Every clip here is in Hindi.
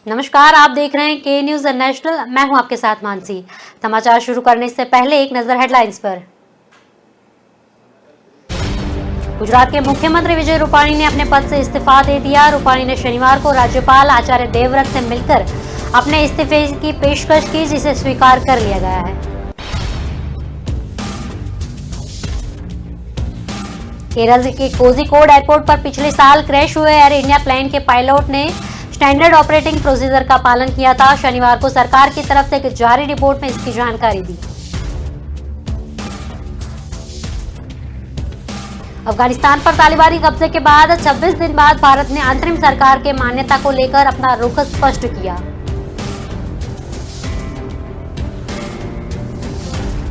नमस्कार, आप देख रहे हैं के न्यूज नेशनल। मैं हूं आपके साथ मानसी। समाचार शुरू करने से पहले एक नजर हेडलाइंस पर। गुजरात के मुख्यमंत्री विजय रूपाणी ने अपने पद से इस्तीफा दे दिया। रूपाणी ने शनिवार को राज्यपाल आचार्य देवव्रत से मिलकर अपने इस्तीफे की पेशकश की, जिसे स्वीकार कर लिया गया है। केरल के कोझिकोड एयरपोर्ट पर पिछले साल क्रैश हुए एयर इंडिया प्लेन के पायलट ने स्टैंडर्ड ऑपरेटिंग प्रोसीजर का पालन किया था। शनिवार को सरकार की तरफ से एक जारी रिपोर्ट में इसकी जानकारी दी। अफगानिस्तान पर तालिबानी कब्जे के बाद 26 दिन बाद भारत ने अंतरिम सरकार के मान्यता को लेकर अपना रुख स्पष्ट किया।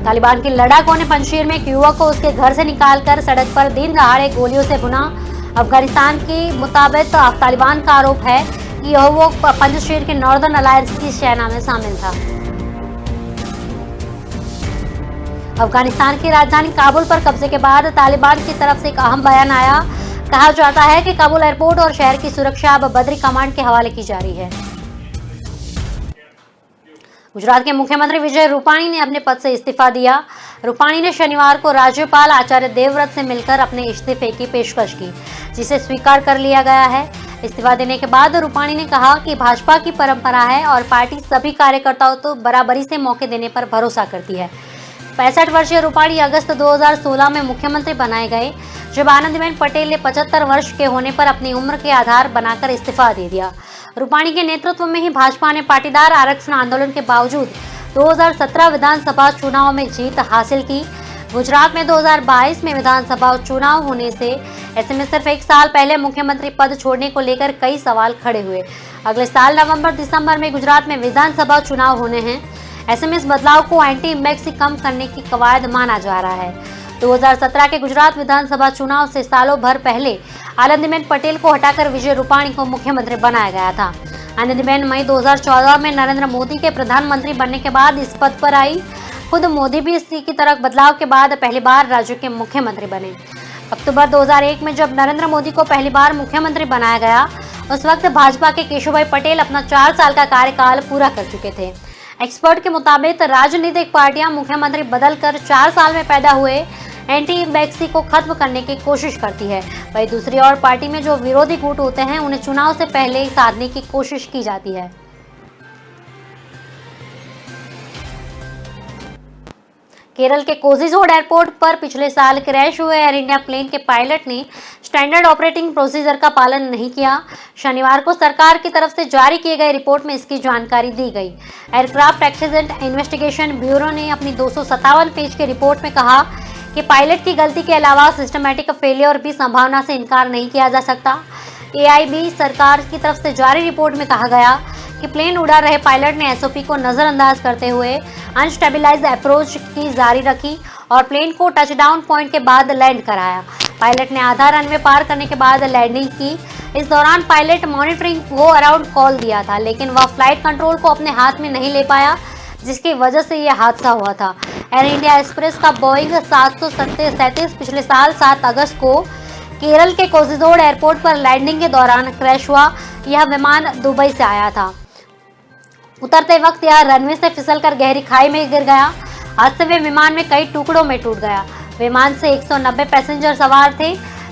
तालिबान के लड़ाकों ने पंजशीर में एक युवक को उसके घर से निकालकर सड़क पर दिन दहाड़े गोलियों से भुना। अफगानिस्तान के मुताबिक तालिबान का आरोप है कि यह वो पंजशीर के नॉर्दर्न अलायंस की सेना में शामिल था। अफगानिस्तान की राजधानी काबुल पर कब्जे के बाद तालिबान की तरफ से एक अहम बयान आया। कहा जाता है कि काबुल एयरपोर्ट और शहर की सुरक्षा अब बद्री कमांड के हवाले की जा रही है। गुजरात के मुख्यमंत्री विजय रूपाणी ने अपने पद से इस्तीफा दिया। रूपाणी ने शनिवार को राज्यपाल आचार्य देवव्रत से मिलकर अपने इस्तीफे की पेशकश की, जिसे स्वीकार कर लिया गया है। इस्तीफा देने के बाद रूपाणी ने कहा कि भाजपा की परंपरा है और पार्टी सभी कार्यकर्ताओं को बराबरी से मौके देने पर भरोसा करती है। 65 वर्षीय रूपाणी अगस्त 2016 में मुख्यमंत्री बनाए गए, जब आनंदीबेन पटेल ने 75 वर्ष के होने पर अपनी उम्र के आधार बनाकर इस्तीफा दे दिया। रूपाणी के नेतृत्व में ही भाजपा ने पाटीदार आरक्षण आंदोलन के बावजूद 2017 विधानसभा चुनाव में जीत हासिल की। गुजरात में 2022 में विधानसभा चुनाव होने से ऐसे में सिर्फ एक साल पहले मुख्यमंत्री पद छोड़ने को लेकर कई सवाल खड़े हुए। अगले साल नवंबर-दिसंबर में गुजरात में विधानसभा चुनाव होने हैं। ऐसे में इस बदलाव को एंटी इम्पैक्ट कम करने की कवायद माना जा रहा है। 2017 के गुजरात विधानसभा चुनाव से सालों भर पहले आनंदीबेन पटेल को हटाकर विजय रूपाणी को मुख्यमंत्री बनाया गया था। आनंदीबेन मई 2014 में नरेंद्र मोदी के प्रधानमंत्री बनने के बाद इस पद पर आई। खुद मोदी भी इसी की तरह बदलाव के बाद पहली बार राज्य के मुख्यमंत्री बने। अक्टूबर 2001 में जब नरेंद्र मोदी को पहली बार मुख्यमंत्री बनाया गया, उस वक्त भाजपा के केशुभाई पटेल अपना 4 साल का कार्यकाल पूरा कर चुके थे। एक्सपर्ट के मुताबिक राजनीतिक पार्टियां मुख्यमंत्री बदलकर 4 साल में पैदा हुए एंटी इम्पैक्ट को खत्म करने की कोशिश करती है। वहीं दूसरी ओर पार्टी में जो विरोधी गुट होते हैं, उन्हें चुनाव से पहले ही साधने की कोशिश की जाती है। केरल के कोझिकोड एयरपोर्ट पर पिछले साल क्रैश हुए एयर इंडिया प्लेन के पायलट ने स्टैंडर्ड ऑपरेटिंग प्रोसीजर का पालन नहीं किया। शनिवार को सरकार की तरफ से जारी किए गए रिपोर्ट में इसकी जानकारी दी गई। एयरक्राफ्ट एक्सीडेंट इन्वेस्टिगेशन ब्यूरो ने अपनी 257 पेज की रिपोर्ट में कहा कि पायलट की गलती के अलावा सिस्टमैटिक फेलियर भी संभावना से इनकार नहीं किया जा सकता। एआईबी सरकार की तरफ से जारी रिपोर्ट में कहा गया कि प्लेन उड़ा रहे पायलट ने एसओपी को नजरअंदाज करते हुए अनस्टेबलाइज्ड अप्रोच की जारी रखी और प्लेन को टचडाउन पॉइंट के बाद लैंड कराया। पायलट ने आधा रनवे पार करने के बाद लैंडिंग की। इस दौरान pilot monitoring go around call दिया था, लेकिन वह फ्लाइट कंट्रोल को अपने हाथ में नहीं ले पाया, जिसकी वजह से यह हादसा हुआ था। एयर इंडिया एक्सप्रेस का बोइंग 737 पिछले साल 7 अगस्त को केरल के कोझिकोड एयरपोर्ट पर लैंडिंग के दौरान क्रैश हुआ। यह विमान दुबई से आया था। उतरते वक्त यह रनवे से फिसलकर गहरी खाई में गिर गया। हादसे में विमान में कई टुकड़ों में टूट गया। विमान से 190 पैसेंजर सवार थे,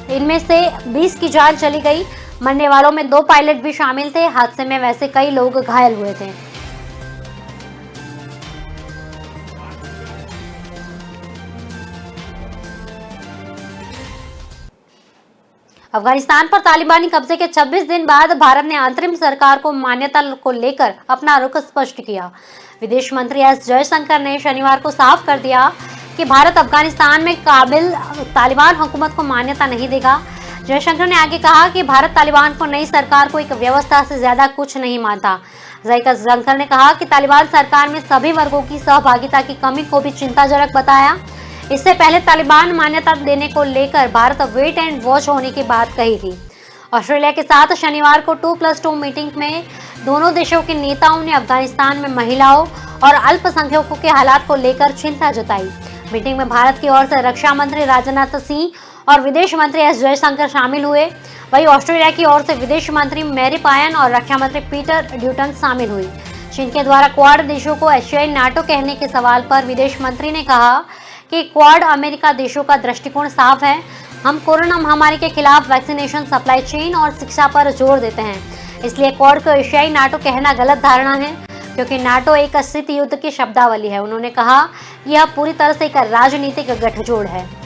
इनमें से 20 की जान चली गई। मरने वालों में 2 पायलट भी शामिल थे। हादसे में वैसे कई लोग घायल हुए थे। अफगानिस्तान पर तालिबानी कब्जे के 26 दिन बाद भारत ने अंतरिम सरकार को मान्यता को लेकर अपना रुख स्पष्ट किया। विदेश मंत्री एस जयशंकर ने शनिवार को साफ कर दिया कि भारत अफगानिस्तान में काबिल तालिबान हुकूमत को मान्यता नहीं देगा। जयशंकर ने आगे कहा कि भारत तालिबान को नई सरकार को एक व्यवस्था से ज्यादा कुछ नहीं मानता। जयशंकर ने कहा कि तालिबान सरकार में सभी वर्गों की सहभागिता की कमी को भी चिंताजनक बताया। इससे पहले तालिबान मान्यता देने को लेकर भारत वेट एंड वॉच होने की बात कही थी। ऑस्ट्रेलिया के साथ शनिवार को 2+2 मीटिंग में दोनों देशों के नेताओं ने अफगानिस्तान में महिलाओं और अल्पसंख्यकों के हालात को लेकर चिंता जताई। मीटिंग में भारत की ओर से रक्षा मंत्री राजनाथ सिंह और विदेश मंत्री एस जयशंकर शामिल हुए। वहीं ऑस्ट्रेलिया की ओर से विदेश मंत्री मैरी पायन और रक्षा मंत्री पीटर ड्यूटन शामिल हुई। चीन के द्वारा क्वाड देशों को एशियाई नाटो कहने के सवाल पर विदेश मंत्री ने कहा कि क्वाड अमेरिका देशों का दृष्टिकोण साफ है। हम कोरोना महामारी के खिलाफ वैक्सीनेशन, सप्लाई चेन और शिक्षा पर जोर देते हैं, इसलिए क्वाड को एशियाई नाटो कहना गलत धारणा है, क्योंकि नाटो एक शीत युद्ध की शब्दावली है। उन्होंने कहा यह पूरी तरह से एक राजनीतिक गठजोड़ है।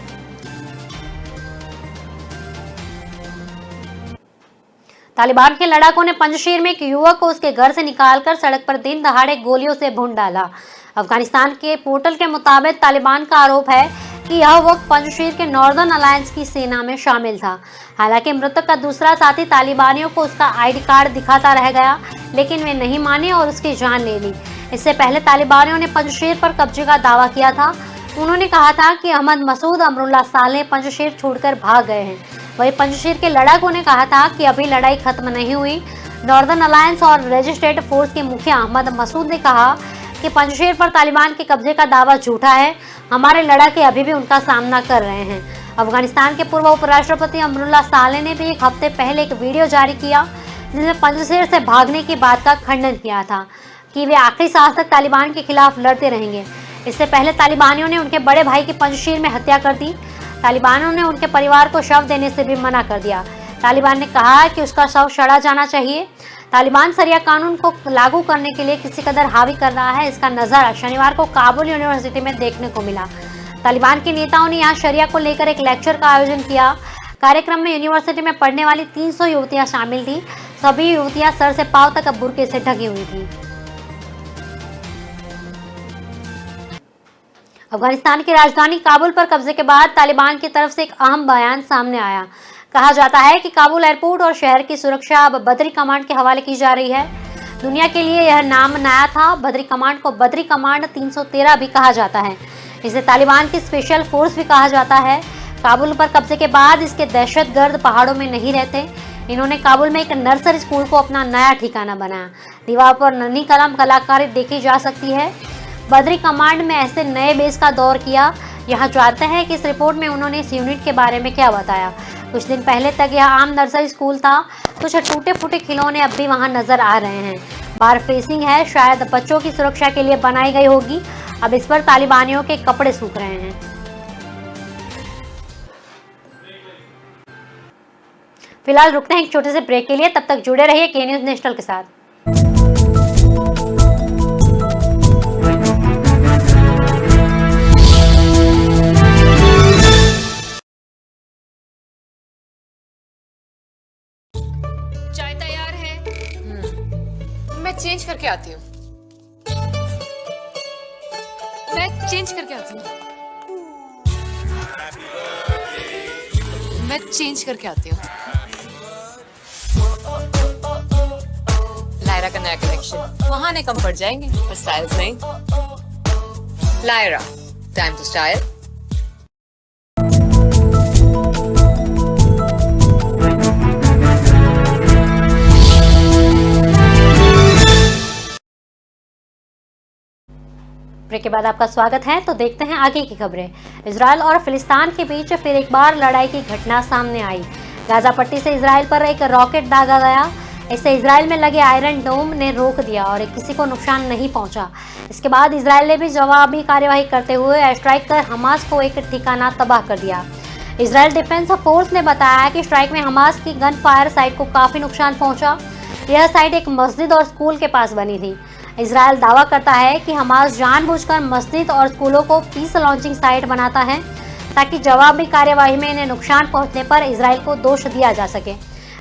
तालिबान के लड़ाकों ने पंजशीर में एक युवक को उसके घर से निकालकर सड़क पर दिन दहाड़े गोलियों से भून डाला। अफगानिस्तान के पोर्टल के मुताबिक तालिबान का आरोप है कि यह वक्त पंजशीर के नॉर्दर्न अलायंस की सेना में शामिल था। हालांकि मृतक का दूसरा साथी तालिबानियों को उसका आईडी कार्ड दिखाता रह गया, लेकिन वे नहीं माने और उसकी जान ले ली। इससे पहले तालिबानियों ने पंजशीर पर कब्जे का दावा किया था। उन्होंने कहा था कि अहमद मसूद अमरुल्लाह सालेह पंजशीर छोड़कर भाग गए हैं। वहीं पंजशीर के लड़ाकों ने कहा था कि अभी लड़ाई खत्म नहीं हुई। नॉर्दर्न अलायंस और रजिस्ट्रेट फोर्स के मुखिया अहमद मसूद ने कहा कि पंजशीर पर तालिबान के कब्जे का दावा झूठा है। हमारे लड़ाके अभी भी उनका सामना कर रहे हैं। अफगानिस्तान के पूर्व उपराष्ट्रपति अमरुल्लाह सालेह ने भी एक हफ्ते पहले एक वीडियो जारी किया, जिसमें पंजशीर से भागने की बात का खंडन किया था कि वे आखिरी सांस तक तालिबान के खिलाफ लड़ते रहेंगे। इससे पहले तालिबानियों ने उनके बड़े भाई की पंजशीर में हत्या कर दी। तालिबानों ने उनके परिवार को शव देने से भी मना कर दिया। तालिबान ने कहा कि उसका शव सड़ा जाना चाहिए। तालिबान शरिया कानून को लागू करने के लिए किसी कदर हावी कर रहा है, इसका नजारा शनिवार को काबुल यूनिवर्सिटी में देखने को मिला। तालिबान के नेताओं ने यहाँ शरिया को लेकर एक लेक्चर का आयोजन किया। कार्यक्रम में यूनिवर्सिटी में पढ़ने वाली 300 युवतियां शामिल थी। सभी युवतियां सर से पांव तक बुर्के से ढकी हुई थी। अफगानिस्तान की राजधानी काबुल पर कब्जे के बाद तालिबान की तरफ से एक अहम बयान सामने आया। कहा जाता है कि काबुल एयरपोर्ट और शहर की सुरक्षा अब बद्री कमांड के हवाले की जा रही है। दुनिया के लिए यह नाम नया था। बद्री कमांड को बद्री कमांड 313 भी कहा जाता है। इसे तालिबान की स्पेशल फोर्स भी कहा जाता है। काबुल पर कब्जे के बाद इसके दहशतगर्द पहाड़ों में नहीं रहते। इन्होंने काबुल में एक नर्सरी स्कूल को अपना नया ठिकाना बनाया। दीवार पर नन्ही कलम कलाकारी देखी जा सकती है। बद्री कमांड में ऐसे नए बेस का दौर किया। यहाँ जानते हैं कि इस रिपोर्ट में उन्होंने इस यूनिट के बारे में क्या बताया। कुछ दिन पहले तक यह आम नर्सरी स्कूल था। कुछ टूटे फूटे खिलौने अब भी वहाँ नजर आ रहे हैं। बार फेसिंग है, शायद बच्चों की सुरक्षा के लिए बनाई गई होगी। अब इस पर तालिबानियों के कपड़े सूख रहे हैं। फिलहाल रुकते हैं एक छोटे से ब्रेक के लिए, तब तक जुड़े रहिए के न्यूज़ नेशनल के साथ। चाय तैयार है। मैं चेंज करके आती हूँ। मैं चेंज करके आती हूँ। लायरा का नया कलेक्शन बहाने कम पड़ जाएंगे पर स्टाइल्स नहीं। Lyra, time to style. Break के बाद आपका स्वागत है। तो देखते हैं आगे की खबरें। इजराइल और फिलिस्तीन के बीच फिर एक बार लड़ाई की घटना सामने आई। गाजा पट्टी से इजराइल पर एक रॉकेट दागा गया। इससे इजराइल में लगे आयरन डोम ने रोक दिया और किसी को नुकसान नहीं पहुंचा। इसके बाद इजराइल ने भी जवाबी कार्यवाही करते हुए एयर स्ट्राइक कर हमास को एक ठिकाना तबाह कर दिया। इजराइल डिफेंस फोर्स ने बताया कि स्ट्राइक में हमास की गन फायर साइट को काफी नुकसान पहुंचा। यह साइट एक मस्जिद और स्कूल के पास बनी थी। इजराइल दावा करता है कि हमास जानबूझकर मस्जिद और स्कूलों को पीस लॉन्चिंग साइट बनाता है ताकि जवाबी कार्यवाही में इन्हें नुकसान पहुंचने पर इजराइल को दोष दिया जा सके।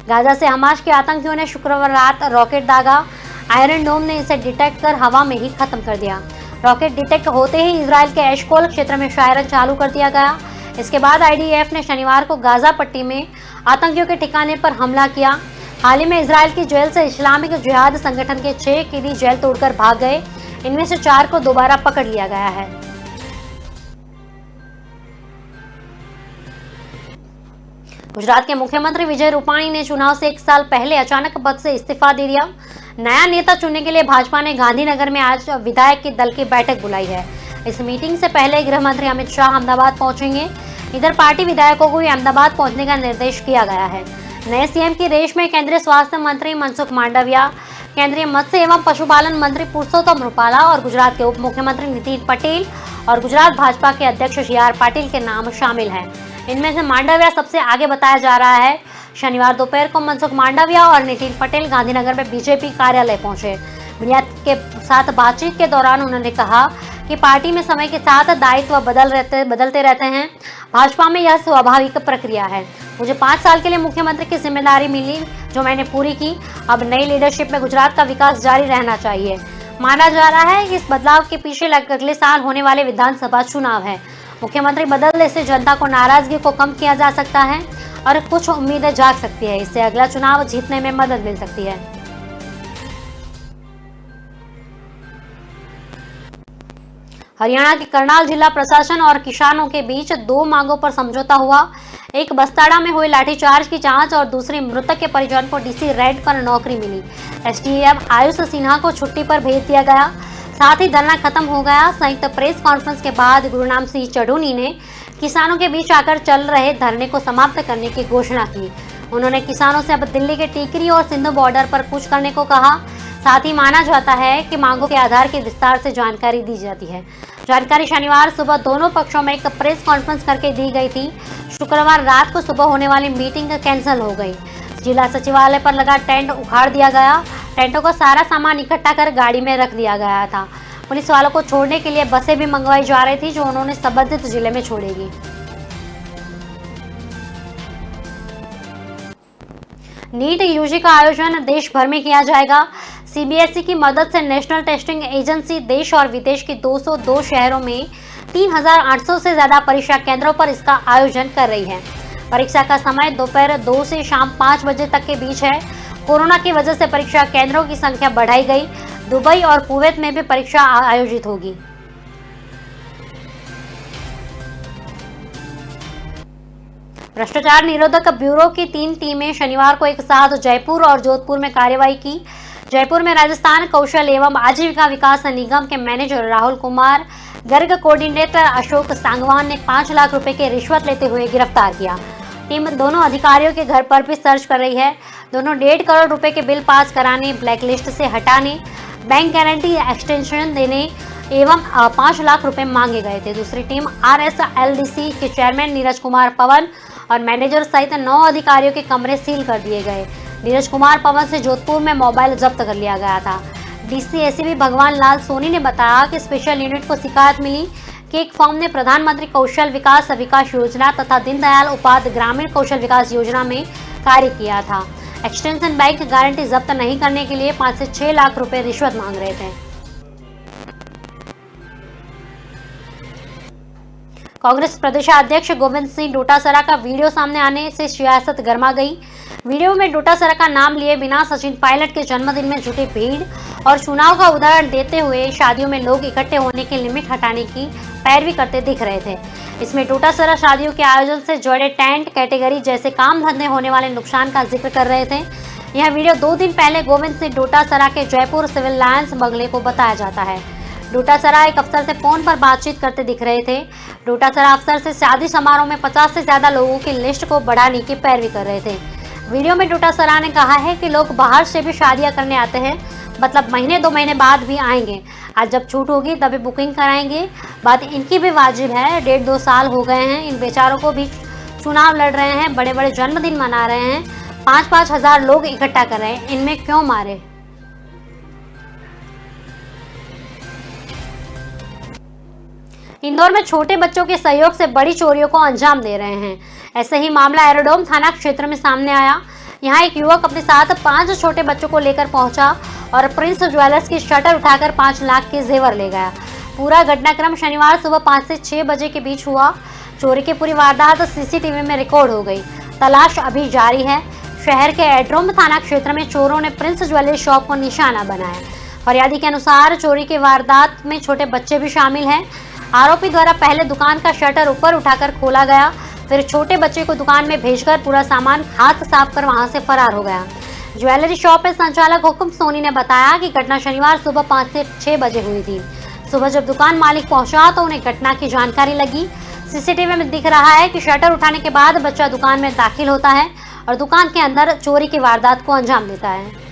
गाजा से हमास के आतंकियों ने शुक्रवार रात रॉकेट दागा। आयरन डोम ने इसे डिटेक्ट कर हवा में ही खत्म कर दिया। रॉकेट डिटेक्ट होते ही इजराइल के एशकोल क्षेत्र में फायरिंग चालू कर दिया गया। इसके बाद IDF ने शनिवार को गाजा पट्टी में आतंकियों के ठिकाने पर हमला किया। हाल ही में इजराइल की जेल से इस्लामिक जिहाद संगठन के 6 कैदी जेल तोड़कर भाग गए। इनमें से 4 को दोबारा पकड़ लिया गया है। गुजरात के मुख्यमंत्री विजय रूपाणी ने चुनाव से 1 साल पहले अचानक पद से इस्तीफा दे दिया। नया नेता चुनने के लिए भाजपा ने गांधीनगर में आज विधायक के दल की बैठक बुलाई है। इस मीटिंग से पहले गृह मंत्री अमित शाह अहमदाबाद पहुंचेंगे। इधर पार्टी विधायकों को भी अहमदाबाद पहुंचने का निर्देश किया गया है। नए सीएम की रेस में केंद्रीय स्वास्थ्य मंत्री मनसुख मांडविया, केंद्रीय मत्स्य एवं पशुपालन मंत्री पुरुषोत्तम रूपाला और गुजरात के उप मुख्यमंत्री नितिन पटेल और गुजरात भाजपा के अध्यक्ष CR पाटिल के नाम शामिल हैं। इनमें से मांडविया सबसे आगे बताया जा रहा है। शनिवार दोपहर को मनसुख मांडविया और नितिन पटेल गांधीनगर में बीजेपी कार्यालय पहुंचे। मीडिया के साथ बातचीत के दौरान उन्होंने कहा कि पार्टी में समय के साथ दायित्व बदलते रहते हैं। भाजपा में यह स्वाभाविक प्रक्रिया है। मुझे 5 साल के लिए मुख्यमंत्री की जिम्मेदारी मिली, जो मैंने पूरी की। अब नई लीडरशिप में गुजरात का विकास जारी रहना चाहिए। माना जा रहा है कि इस बदलाव के पीछे अगले साल होने वाले विधानसभा चुनाव है। मुख्यमंत्री बदलने से जनता को नाराजगी को कम किया जा सकता है और कुछ उम्मीदें जाग सकती है। इससे अगला चुनाव जीतने में मदद मिल सकती है। हरियाणा के करनाल जिला प्रशासन और किसानों के बीच 2 मांगों पर समझौता हुआ। एक बस्ताड़ा में हुए लाठीचार्ज की जांच और दूसरी मृतक के परिजन को DC रेड पर नौकरी मिली। SDM आयुष सिन्हा को छुट्टी पर भेज दिया गया। साथ ही धरना खत्म हो गया। संयुक्त प्रेस कॉन्फ्रेंस के बाद गुरुनाम सिंह चढ़ूनी ने किसानों के बीच आकर चल रहे धरने को समाप्त करने की घोषणा की। उन्होंने किसानों से अब दिल्ली के टीकरी और सिंधु बॉर्डर पर कूच करने को कहा। साथ ही माना जाता है कि मांगों के आधार की विस्तार से जानकारी दी जाती है। जानकारी शनिवार सुबह दोनों पक्षों में एक प्रेस कॉन्फ्रेंस करके दी गई थी। शुक्रवार रात को सुबह होने वाली मीटिंग कैंसिल हो गई। जिला सचिवालय पर लगा टेंट उखाड़ दिया गया। टेंटों का सारा सामान इकट्ठा कर गाड़ी में रख दिया गया था। पुलिस वालों को छोड़ने के लिए बसें भी मंगवाई जा रही थी, जो उन्होंने संबंधित जिले में छोड़ेगी। नीट UG का आयोजन देश भर में किया जाएगा। CBSE की मदद से नेशनल टेस्टिंग एजेंसी देश और विदेश के 202 शहरों में 3800 से ज्यादा परीक्षा केंद्रों पर इसका आयोजन कर रही है। परीक्षा का समय दोपहर 2 से शाम 5 बजे तक के बीच है। कोरोना की वजह से परीक्षा केंद्रों की संख्या बढ़ाई गई। दुबई और कुवैत में भी परीक्षा आयोजित होगी। भ्रष्टाचार निरोधक ब्यूरो की 3 टीमें शनिवार को एक साथ जयपुर और जोधपुर में कार्रवाई की। जयपुर में राजस्थान कौशल एवं आजीविका विकास निगम के मैनेजर राहुल कुमार गर्ग कोऑर्डिनेटर अशोक सांगवान ने 5 लाख रुपए की रिश्वत लेते हुए गिरफ्तार किया। टीम दोनों अधिकारियों के घर पर भी सर्च कर रही है। दोनों 1.5 करोड़ रुपए के बिल पास कराने, ब्लैकलिस्ट से हटाने, बैंक गारंटी एक्सटेंशन देने एवं 5 लाख रुपए मांगे गए थे। दूसरी टीम RSLDC के चेयरमैन नीरज कुमार पवन और मैनेजर सहित 9 अधिकारियों के कमरे सील कर दिए गए। नीरज कुमार पवन से जोधपुर में मोबाइल जब्त कर लिया गया था। DC ACP भगवान लाल सोनी ने बताया कि स्पेशल यूनिट को शिकायत मिली कि एक फर्म ने प्रधानमंत्री कौशल विकास योजना तथा दीनदयाल उपाध्याय ग्रामीण कौशल विकास योजना में कार्य किया था। एक्सटेंशन बैंक गारंटी जब्त नहीं करने के लिए 5 से 6 लाख रुपए रिश्वत मांग रहे थे। कांग्रेस प्रदेशाध्यक्ष गोविंद सिंह डोटासरा का वीडियो सामने आने से सियासत गर्मा गई। वीडियो में डोटासरा का नाम लिए बिना सचिन पायलट के जन्मदिन में जुटी भीड़ और चुनाव का उदाहरण देते हुए शादियों में लोग इकट्ठे होने की लिमिट हटाने की पैरवी करते दिख रहे थे। इसमें डोटासरा शादियों के आयोजन से जुड़े टेंट कैटेगरी जैसे काम धंधे होने वाले नुकसान का जिक्र कर रहे थे। यह वीडियो 2 दिन पहले गोविंद सिंह डोटासरा के जयपुर सिविल लाइंस बंगले को बताया जाता है। डोटासरा एक अफसर से फोन पर बातचीत करते दिख रहे थे। डोटासरा अफसर से शादी समारोह में 50 से ज्यादा लोगों की लिस्ट को बढ़ाने की पैरवी कर रहे थे। वीडियो में डोटासरा ने कहा है कि लोग बाहर से भी शादियां करने आते हैं, मतलब महीने 2 महीने बाद भी आएंगे। आज जब छूट होगी तभी बुकिंग कराएंगे। बात इनकी भी वाजिब है। 1.5-2 साल हो गए हैं इन बेचारों को भी चुनाव लड़ रहे हैं, बड़े बड़े जन्मदिन मना रहे हैं, 5-5 हजार लोग इकट्ठा कर रहे हैं, इनमें क्यों मारे। इंदौर में छोटे बच्चों के सहयोग से बड़ी चोरियों को अंजाम दे रहे हैं। ऐसे ही मामला एरोडोम थाना क्षेत्र में सामने आया। यहाँ एक युवक अपने साथ 5 छोटे बच्चों को लेकर पहुंचा और प्रिंस ज्वेलर्स की शटर उठाकर 5 लाख के जेवर ले गया। पूरा घटनाक्रम शनिवार सुबह 5 से 6 बजे के बीच हुआ। चोरी की पूरी वारदात CCTV में रिकॉर्ड हो गई। तलाश अभी जारी है। शहर के एड्रोम थाना क्षेत्र में चोरों ने प्रिंस ज्वेलरी शॉप को निशाना बनाया। फरियादी के अनुसार चोरी की वारदात में छोटे बच्चे भी शामिल हैं। आरोपी द्वारा पहले दुकान का शटर ऊपर उठाकर खोला गया, फिर छोटे बच्चे को दुकान में भेजकर पूरा सामान हाथ साफ कर वहां से फरार हो गया। ज्वेलरी शॉप के संचालक हुकुम सोनी ने बताया कि घटना शनिवार सुबह 5 से 6 बजे हुई थी। सुबह जब दुकान मालिक पहुंचा तो उन्हें घटना की जानकारी लगी। सीसीटीवी में दिख रहा है कि शटर उठाने के बाद बच्चा दुकान में दाखिल होता है और दुकान के अंदर चोरी की वारदात को अंजाम देता है।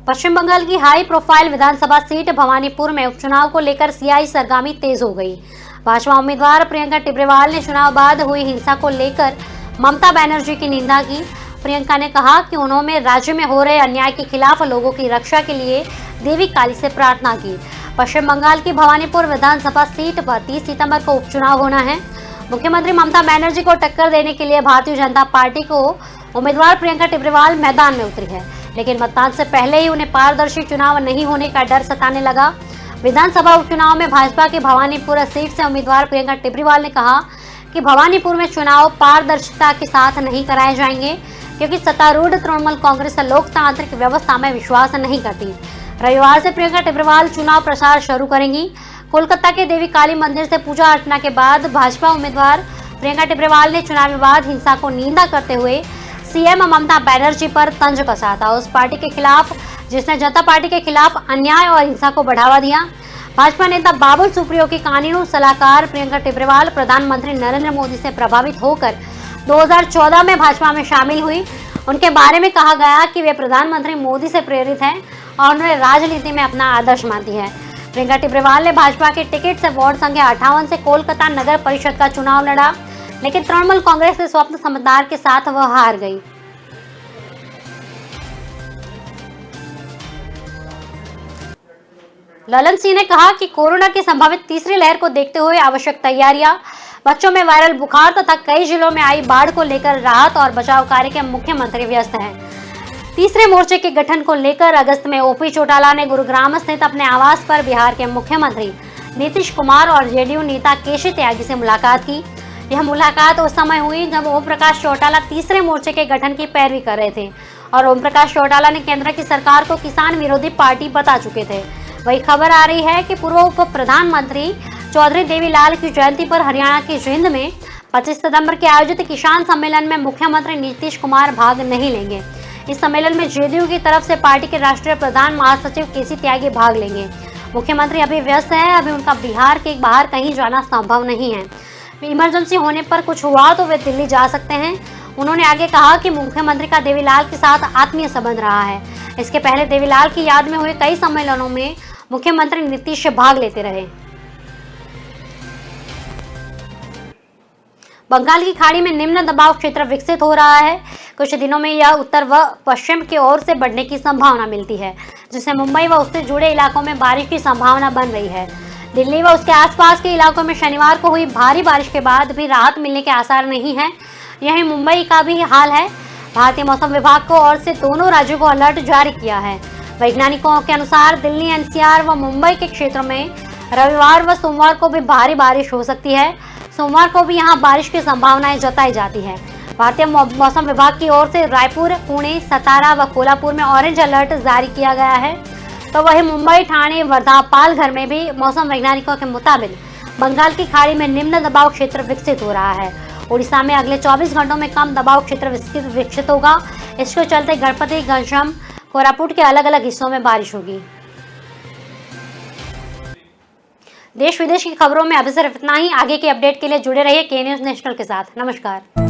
पश्चिम बंगाल की हाई प्रोफाइल विधानसभा सीट भवानीपुर में उपचुनाव को लेकर सियासी सरगर्मी तेज हो गई। भाजपा उम्मीदवार प्रियंका टिब्रेवाल ने चुनाव बाद हुई हिंसा को लेकर ममता बनर्जी की निंदा की। प्रियंका ने कहा कि उन्होंने राज्य में हो रहे अन्याय के खिलाफ लोगों की रक्षा के लिए देवी काली से प्रार्थना की। पश्चिम बंगाल की भवानीपुर विधानसभा सीट पर 30 सितंबर को उपचुनाव होना है। मुख्यमंत्री ममता बनर्जी को टक्कर देने के लिए भारतीय जनता पार्टी को उम्मीदवार प्रियंका टिब्रेवाल मैदान में उतरी है, लेकिन मतदान से पहले ही उन्हें पारदर्शी चुनाव नहीं होने का डर सताने लगा। विधानसभा उपचुनाव में भाजपा की भवानीपुर सीट से उम्मीदवार प्रियंका टिब्रेवाल ने कहा कि भवानीपुर में चुनाव पारदर्शिता के साथ नहीं कराए जाएंगे, क्योंकि सत्तारूढ़ तृणमूल कांग्रेस लोकतांत्रिक व्यवस्था में विश्वास नहीं करती। रविवार से प्रियंका टिब्रेवाल चुनाव प्रचार शुरू करेंगी। कोलकाता के देवी काली मंदिर से पूजा अर्चना के बाद भाजपा उम्मीदवार प्रियंका टिब्रेवाल ने चुनाव विवाद हिंसा को निंदा करते हुए सीएम ममता बनर्जी पर तंज कसा था, उस पार्टी के खिलाफ जिसने जनता पार्टी के खिलाफ अन्याय और हिंसा को बढ़ावा दिया। भाजपा नेता बाबुल सुप्रियो की कानूनी सलाहकार प्रियंका टिब्रेवाल प्रधानमंत्री नरेंद्र मोदी से प्रभावित होकर 2014 में भाजपा में शामिल हुई। उनके बारे में कहा गया कि वे प्रधानमंत्री मोदी से प्रेरित हैं और उन्हें राजनीति में अपना आदर्श मानती है। प्रियंका टिब्रेवाल ने भाजपा के टिकट से वार्ड संख्या 58 से कोलकाता नगर परिषद का चुनाव लड़ा, लेकिन तृणमूल कांग्रेस के स्वप्न समझदार के साथ वह हार गई। ललन सिंह ने कहा कि कोरोना की संभावित तीसरी लहर को देखते हुए आवश्यक तैयारियां, बच्चों में वायरल बुखार तथा कई जिलों में आई बाढ़ को लेकर राहत और बचाव कार्य के मुख्यमंत्री व्यस्त हैं। तीसरे मोर्चे के गठन को लेकर अगस्त में ओपी चौटाला ने गुरुग्राम स्थित अपने आवास पर बिहार के मुख्यमंत्री नीतीश कुमार और जेडीयू नेता केसी त्यागी से मुलाकात की। यह मुलाकात उस समय हुई जब ओम प्रकाश चौटाला तीसरे मोर्चे के गठन की पैरवी कर रहे थे और ओम प्रकाश चौटाला ने केंद्र की सरकार को किसान विरोधी पार्टी बता चुके थे। वही खबर आ रही है कि पूर्व उप प्रधानमंत्री चौधरी देवीलाल की जयंती पर हरियाणा की जिंद में 25 सितंबर के आयोजित किसान सम्मेलन में मुख्यमंत्री नीतीश कुमार भाग नहीं लेंगे। इस सम्मेलन में जेडीयू की तरफ से पार्टी के राष्ट्रीय प्रधान महासचिव केसी त्यागी भाग लेंगे। मुख्यमंत्री अभी व्यस्त हैं, अभी उनका बिहार के बाहर कहीं जाना संभव नहीं है। इमरजेंसी होने पर कुछ हुआ तो वे दिल्ली जा सकते हैं। उन्होंने आगे कहा कि मुख्यमंत्री का देवीलाल के साथ आत्मीय संबंध रहा है। इसके पहले देवीलाल की याद में हुए कई सम्मेलनों में मुख्यमंत्री नीतीश भाग लेते रहे। बंगाल की खाड़ी में निम्न दबाव क्षेत्र विकसित हो रहा है। कुछ दिनों में यह उत्तर व पश्चिम की ओर से बढ़ने की संभावना मिलती है, जिससे मुंबई व उससे जुड़े इलाकों में बारिश की संभावना बन रही है। दिल्ली व उसके आसपास के इलाकों में शनिवार को हुई भारी बारिश के बाद भी राहत मिलने के आसार नहीं है। यही मुंबई का भी हाल है। भारतीय मौसम विभाग को ओर से दोनों राज्यों को अलर्ट जारी किया है। वैज्ञानिकों के अनुसार दिल्ली, एनसीआर व मुंबई के क्षेत्र में रविवार व सोमवार को भी भारी बारिश हो सकती है। सोमवार को भी यहां बारिश की संभावनाएं जताई जाती है। भारतीय मौसम विभाग की ओर से रायपुर, पुणे, सतारा व कोल्हापुर में ऑरेंज अलर्ट जारी किया गया है। तो वही मुंबई, ठाणे, वर्धा, पालघर में भी मौसम वैज्ञानिकों के मुताबिक बंगाल की खाड़ी में निम्न दबाव क्षेत्र विकसित हो रहा है। उड़ीसा में अगले 24 घंटों में कम दबाव क्षेत्र विकसित होगा। इसके चलते गणपति, घनश्याम, कोरापुट के अलग अलग हिस्सों में बारिश होगी। देश विदेश की खबरों में अभी सिर्फ इतना ही। आगे की अपडेट के लिए जुड़े रहिए के न्यूज़ नेशनल के साथ। नमस्कार।